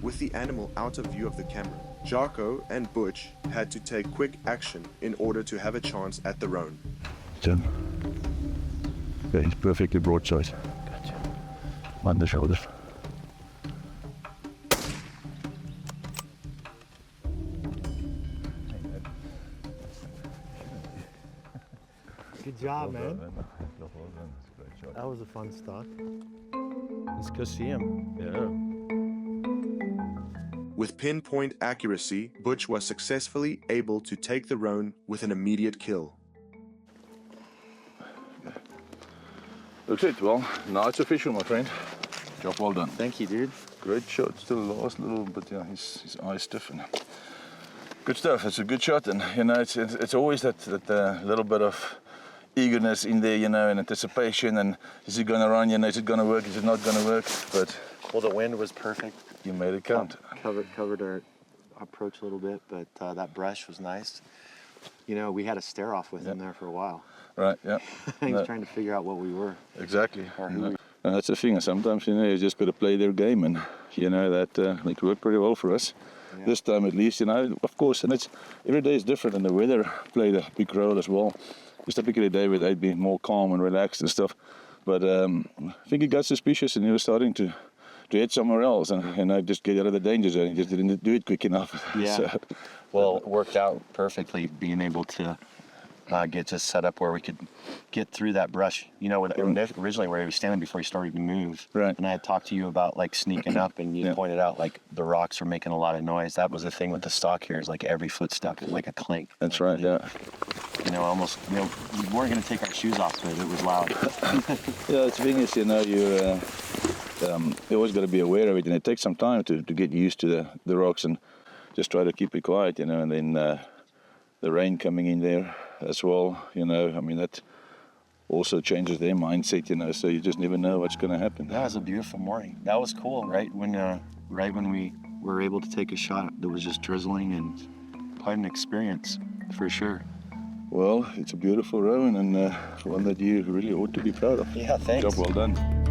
with the animal out of view of the camera, Jarko and Butch had to take quick action in order to have a chance at the Roan. Turn. Yeah, he's perfectly broadside. Gotcha. On the shoulder. Good job, man. That was a fun stalk. Let's go see him. Yeah. With pinpoint accuracy, Butch was successfully able to take the Roan with an immediate kill. Looks it. Well, now it's official, my friend. Job well done. Thank you, dude. Great shot. Still lost a little, but yeah, his eyes stiffen. Good stuff. It's a good shot, and you know, it's always that little bit of eagerness in there, you know, and anticipation. And is it going to run? You know, is it going to work? Is it not going to work? But well, the wind was perfect. You made it count. Covered our approach a little bit, but that brush was nice. You know, we had a stare off with him there for a while. Right. Yeah. He was trying to figure out what we were. Exactly. Or who we. And that's the thing. Sometimes, you know, you just got to play their game, and you know that it worked pretty well for us. Yeah. This time, at least, you know, of course, and every day is different, and the weather played a big role as well. Just typically a day where they'd be more calm and relaxed and stuff. But I think he got suspicious, and he was starting to head somewhere else, and you know, just get out of the danger zone. He just didn't do it quick enough. Yeah. So, well, it worked out perfectly, being able to get just set up where we could get through that brush. You know, originally where he was standing before he started to move. Right. And I had talked to you about like sneaking up, and you pointed out like the rocks were making a lot of noise. That was the thing with the stock here, is like every footstep was like a clink. That's right. Yeah. You know, almost. You know, we weren't going to take our shoes off, but it was loud. Yeah, the thing is, you know, you always got to be aware of it, and it takes some time to get used to the rocks, and just try to keep it quiet, you know. And then the rain coming in there as well, you know. I mean, that also changes their mindset, you know. So you just never know what's going to happen. That was a beautiful morning. That was cool, right when we were able to take a shot. It was just drizzling, and quite an experience for sure. Well, it's a beautiful Roan, and one that you really ought to be proud of. Yeah, thanks. Job well done.